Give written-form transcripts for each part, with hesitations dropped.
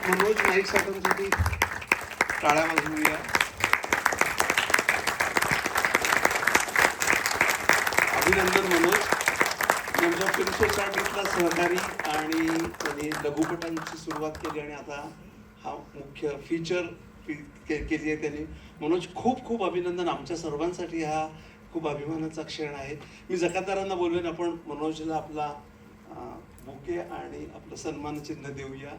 मनोज नाईक साहेबांसाठी टाळ्या वाजवूया. अभिनंदन मनोज, तुमच्या फिल्म सोसायटीतला सहकारी आणि त्यांनी लघुपटांची सुरुवात केली आणि आता हा मुख्य फीचर केली आहे त्यांनी. मनोज खूप खूप अभिनंदन. आमच्या सर्वांसाठी हा खूप अभिमानाचा क्षण आहे. मी जकातदारांना बोलवेन आपण मनोजला आपला बुके आणि आपलं सन्मान चिन्ह देऊया.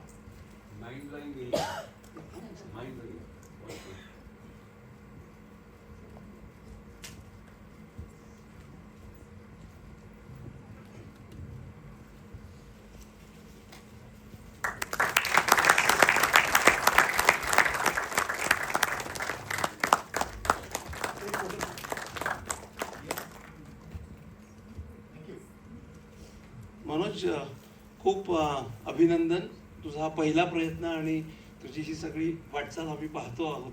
मनोज, खूप अभिनंदन. तुझा हा पहिला प्रयत्न आणि तुझी ही सगळी वाटचाल आम्ही पाहतो आहोत.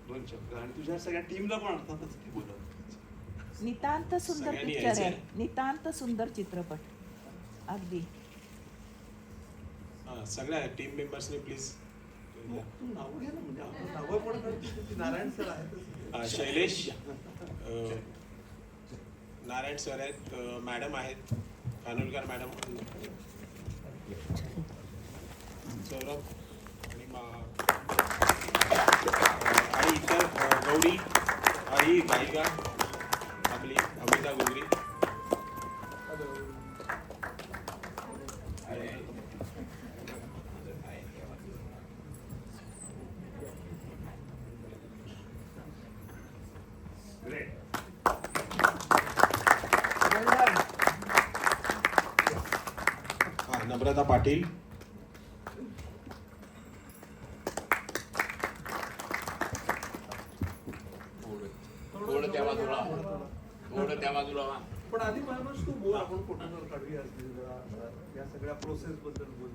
दोन शब्द आणि तुझ्या सगळ्या टीमला पण अर्थातच ते बोलत. नितांत सुंदर पिक्चर आहे, नितांत सुंदर चित्रपट. अगदी सगळ्या टीम मेंबर्सने प्लीज नाव घ्या ना, म्हणजे नावं पण नारायण सर आहेत, शैलेश, नारायण सर आहेत, मॅडम आहेत, कानोलकर मॅडम, सौरभ आणि इतर गौरी आई गायिका आपली अमिता गोगरी. नम्रता पाटील, पण आधी मनोज तू बोल, आपण फोटोवर काढूया या सगळ्या प्रोसेस बद्दल बोल.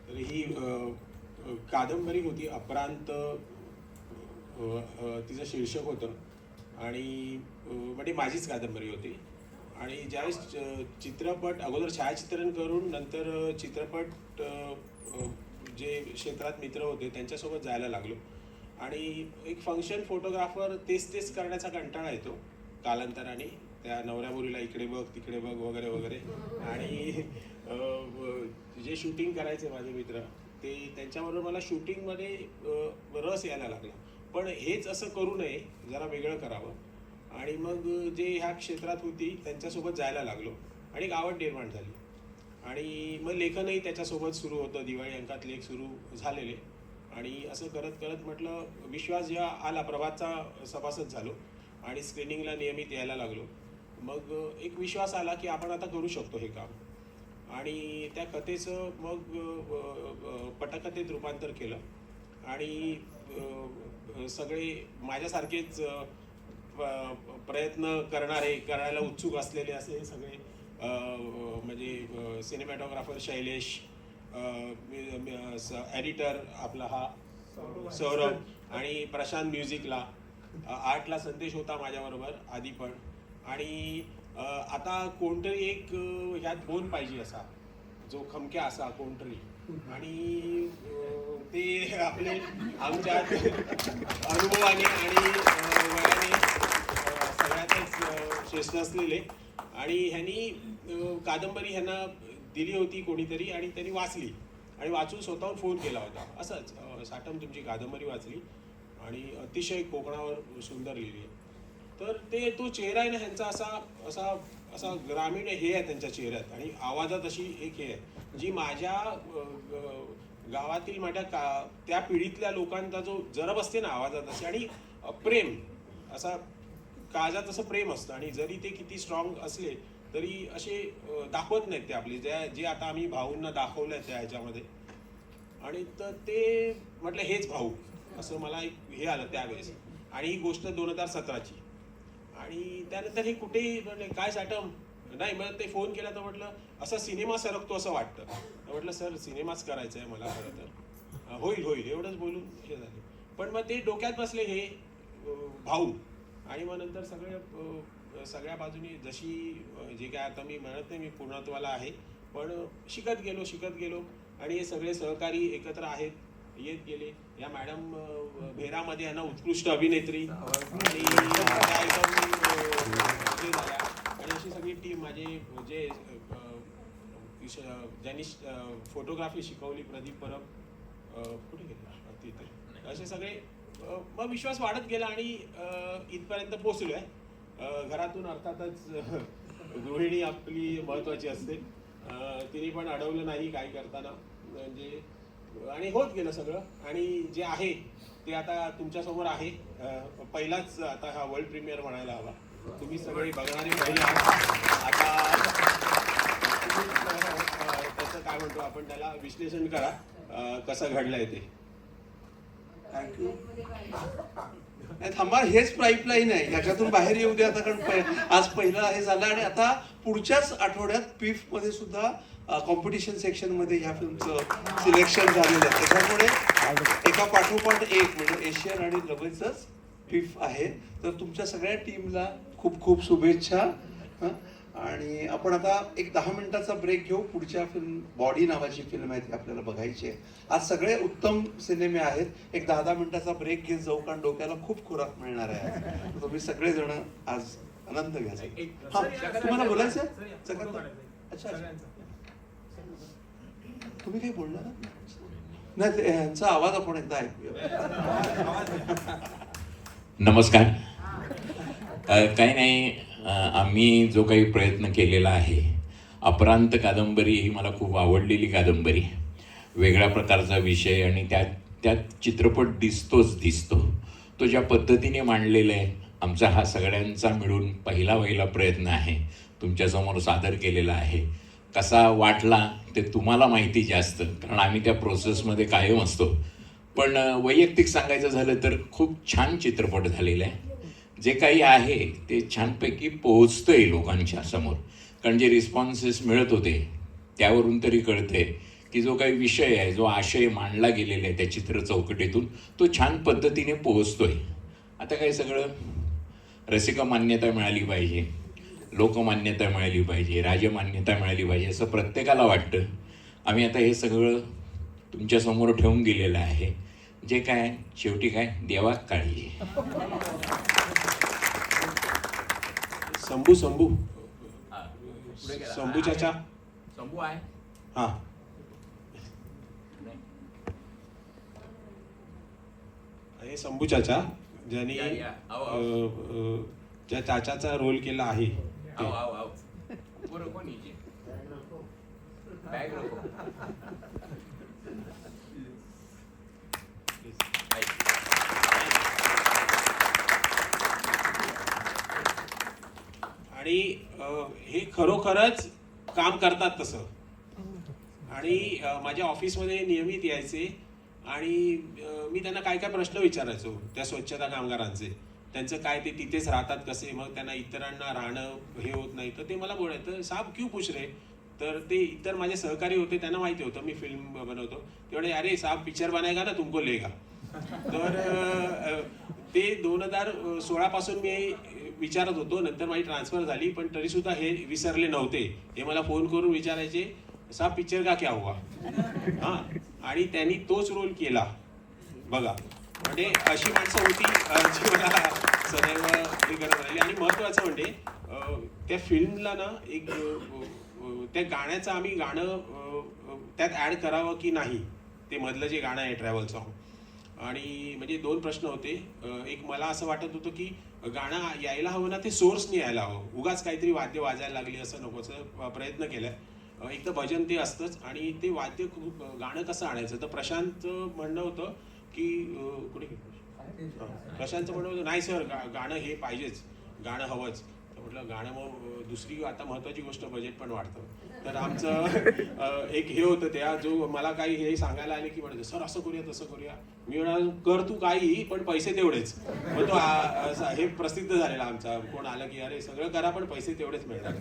तर ही कादंबरी होती अपरांत, तिचं शीर्षक होतं आणि म्हणजे माझीच कादंबरी होती. आणि ज्यावेळेस चित्रपट अगोदर छायाचित्रण करून नंतर चित्रपट जे क्षेत्रात मित्र होते त्यांच्यासोबत जायला लागलो आणि एक फंक्शन फोटोग्राफर तेच करण्याचा कंटाळा येतो कालांतराने. त्या नवऱ्या मुलीला इकडे बघ तिकडे बघ वगैरे वगैरे. आणि जे शूटिंग करायचे माझे मित्र ते त्यांच्याबरोबर मला शूटिंगमध्ये रस यायला लागला. पण हेच असं करू नये, जरा वेगळं करावं. आणि मग जे ह्या क्षेत्रात होती त्यांच्यासोबत जायला लागलो आणि एक आवड निर्माण झाली. आणि मग लेखनही त्याच्यासोबत सुरू होतं. दिवाळी अंकात लेख सुरू झालेले आणि असं करत करत म्हटलं विश्वास जेव्हा आला, प्रभातचा सभासद झालो आणि स्क्रीनिंगला नियमित यायला लागलो. मग एक विश्वास आला की आपण आता करू शकतो हे काम. आणि त्या कथेचं मग पटकथेत रूपांतर केलं आणि सगळे माझ्यासारखेच प्रयत्न करायला उत्सुक असलेले असे सगळे म्हणजे सिनेमॅटोग्राफर शैलेश, एडिटर आपला हा सौरभ आणि प्रशांत म्युझिकला, आर्टला संदेश होता माझ्याबरोबर आधी पण. आणि आता कोणतरी एक ह्यात बोन पाहिजे असा, जो खमक्या असा कोणतरी. आणि ते आपले आमच्या अनुभवाने आणि वयाने सगळ्यातच श्रेष्ठ असलेले. आणि ह्यांनी कादंबरी ह्यांना दिली होती कोणीतरी आणि त्यांनी वाचली आणि वाचून स्वतःहून फोन केला होता असंच, साठम तुमची कादंबरी वाचली आणि अतिशय कोकणावर सुंदर लिहिली. तर तो चेहरा आहे ना ह्यांचा असा असा ग्रामीण हे आहे त्यांच्या चेहऱ्यात आणि आवाजात अशी एक हे आहे जी माझ्या गावातील माझ्या त्या पिढीतल्या लोकांचा जो जरब असते ना आवाजात असे. आणि प्रेम असा काळजात असं प्रेम असतं आणि जरी ते किती स्ट्रॉंग असले तरी असे दाखवत नाहीत ते आपले जे आता आम्ही भाऊंना दाखवलं आहे त्या ह्याच्यामध्ये. आणि तर ते म्हटलं हेच भाऊ असं मला एक हे आलं त्यावेळेस. आणि ही गोष्ट 2017ची. आणि त्यानंतर हे कुठेही काय साठम नाही, मग ते फोन केला तर म्हटलं असा सिनेमा सरकतो असं वाटतं. म्हटलं सर सिनेमाच करायचा आहे मला खरं तर. होईल एवढंच बोलून हे झालं. पण मग ते डोक्यात बसले हे भाऊ. आणि मग नंतर सगळ्या बाजूनी जशी जे काय आता मी म्हणत नाही मी पूर्णत्वाला आहे, पण शिकत गेलो आणि हे सगळे सहकारी एकत्र आहेत, येत गेले. या मॅडम भेरामध्ये यांना उत्कृष्ट अभिनेत्री आणि त्या एकदम हे झाल्या. आणि अशी सगळी टीम माझे जे ज्यांनी फोटोग्राफी शिकवली, प्रदीप परब कुठे गेला तिथे, असे सगळे मग विश्वास वाढत गेला आणि इथपर्यंत पोहोचलोय. घरातून अर्थातच गृहिणी आपली महत्वाची असते, तिने पण अडवलं नाही काही करताना, म्हणजे आणि होत गेलं सगळं. आणि जे आहे ते आता तुमच्या समोर आहे. पहिलाच आता हा वर्ल्ड प्रीमियर म्हणायला हवा. तुम्ही सगळे बघणारे पहिले आहात. आता त्याचं काय म्हणतो आपण, त्याला विश्लेषण करा कसं घडलंय ते. थँक्यू. नाही थांबा, हेच पाईपलाईन आहे, याच्यातून बाहेर येऊ दे आता. कारण आज पहिला हे झालं आणि आता पुढच्याच आठवड्यात पिफ मध्ये सुद्धा कॉम्पिटिशन सेक्शन मध्ये ह्या फिल्मचं सिलेक्शन झालेलं आहे. त्याच्यामुळे एका पाठोपाठ एक म्हणजे एशियन आणि लगेचच पिफ आहे. तर तुमच्या सगळ्या टीमला खूप खूप शुभेच्छा. आणि आपण आता एक 10 मिनिटाचा ब्रेक घेऊ. पुढच्या फिल्म बॉडी नावाची फिल्म आहे ती आपल्याला बघायची आहे. आज सगळे उत्तम सिनेमे आहेत. एक 10 मिनिटाचा ब्रेक घेत जाऊ, कारण डोक्याला खूप खुराक मिळणार आहे. तुम्ही सगळेजण आज आनंद घ्या. हा, तुम्हाला बोलायचं अच्छा, तुम्ही काही बोलणार नाही? यांचा आवाज आपण एकदा ऐकूया. नमस्कार. काही नाही, आम्ही जो काही प्रयत्न केलेला आहे, अपरांत कादंबरी ही मला खूप आवडलेली कादंबरी, वेगळ्या प्रकारचा विषय आणि त्यात चित्रपट दिसतो. तो ज्या पद्धतीने मांडलेला आहे, आमचा हा सगळ्यांचा मिळून पहिला प्रयत्न आहे, तुमच्यासमोर सादर केलेला आहे. कसा वाटला ते तुम्हाला माहिती जास्त, कारण आम्ही त्या प्रोसेसमध्ये कायम असतो. पण वैयक्तिक सांगायचं झालं तर खूप छान चित्रपट झालेला आहे. जे काही आहे ते छानपैकी पोहोचतंय लोकांच्या समोर, कारण जे रिस्पॉन्सेस मिळत होते त्यावरून तरी कळतंय की जो काही विषय आहे, जो आशय मांडला गेलेला आहे त्या चित्र चौकटीतून, तो छान पद्धतीने पोहोचतोय. आता काही सगळं रसिका मान्यता मिळाली पाहिजे, लोकमान्यता मिळाली पाहिजे, राजमान्यता मिळाली पाहिजे असं प्रत्येकाला वाटतं. आम्ही आता हे सगळं तुमच्यासमोर ठेवून गेलेलं आहे. जे काय शेवटी काय देवा काळजी. शंभू चाचा शंभू आहे. हा, हे शंभू चाचा ज्यांनी ज्या चाचाचा रोल केला आहे ते. आणि हे खरोखरच काम करतात तसं. आणि माझ्या ऑफिसमध्ये नियमित यायचे आणि मी त्यांना काय काय प्रश्न विचारायचो त्या स्वच्छता कामगारांचे, त्यांचं काय, ते तिथेच राहतात कसे, मग त्यांना इतरांना राहणं हे होत नाही. तर ते मला बोलायचं, साहब क्यों पूछ रहे. तर ते इतर माझे सहकारी होते, त्यांना माहिती होतं मी फिल्म बनवतो. तेवढे अरे साहब पिक्चर बनाएगा ना तुमको लेगा. तर ते 2016 पासून मी विचारत होतो. नंतर माझी ट्रान्सफर झाली, पण तरीसुद्धा हे विसरले नव्हते. हे मला फोन करून विचारायचे, साहब पिक्चर का क्या हुआ. हां, आणि त्यांनी तोच रोल केला बघा. म्हणजे अशी माणसं होती जी मला सदैव हे करत राहिली. आणि महत्त्वाचं म्हणजे त्या फिल्मला ना एक त्या गाण्याचं आम्ही गाणं त्यात ॲड करावं की नाही, ते मधलं जे गाणं आहे ट्रॅव्हल सॉन्ग. आणि म्हणजे 2 प्रश्न होते. एक मला असं वाटत होतं की गाणं यायला हवं ना, ते सोर्सने यायला हवं, उगाच काहीतरी वाद्य वाजायला लागली असं नकोचं. प्रयत्न केलाय. एक तर भजन ते असतंच आणि ते वाद्य गाणं कसं आणायचं. तर प्रशांतचं म्हणणं होतं की कुठे प्रशांतचं म्हणणं होतं, नाही सर गाणं हे पाहिजेच, गाणं हवंच. तर म्हटलं गाणं मग दुसरी आता महत्त्वाची गोष्ट बजेट पण वाढतं. तर आमचं एक हे होतं, त्या जो मला काही हे सांगायला आले की म्हणायचं, सर असं करूया तसं करूया. मी म्हणाल कर तू काही, पण पैसे तेवढेच. मग तो हे प्रसिद्ध झालेला आमचा, कोण आलं की अरे सगळं करा पण पैसे तेवढेच मिळतात.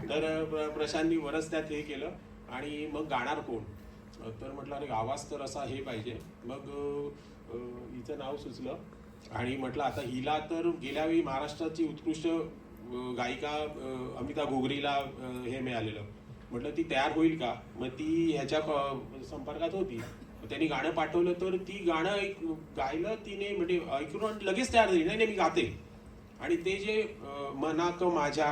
तर प्रशांतनी बरंच त्यात हे केलं. आणि मग गाणार कोण, तर म्हटलं अरे आवाज तर असा हे पाहिजे. मग हिचं नाव सुचलं आणि म्हटलं आता हिला तर गेल्या वेळी महाराष्ट्राची उत्कृष्ट गायिका अमिता घोगरीला हे मिळालेलं, म्हटलं ती तयार होईल का. मग ती ह्याच्या संपर्कात होती. त्यांनी गाणं पाठवलं तर ती गाणं गायलं तिने, म्हणजे ऐकून लगेच तयार झाली. नाही मी गाते. आणि ते जे मनाक माझ्या,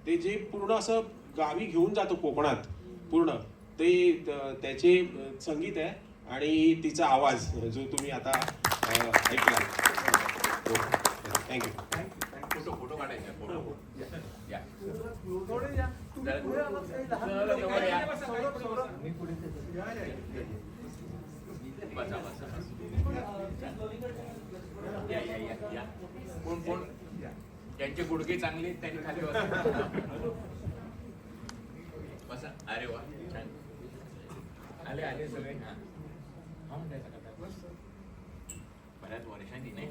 ते जे पूर्ण असं गावी घेऊन जातो कोकणात पूर्ण, ते त्याचे संगीत आहे आणि तिचा आवाज जो तुम्ही आता ऐकला. थँक्यू. फोटो काढायचा. फोटो या. बसा बसा. या. कोण ज्यांचे गुडघे चांगले आहेत त्यांनी खाली बसा. बसा. अरे वा, छान. आले सगळे. हा बऱ्याच वर्षांनी नाही.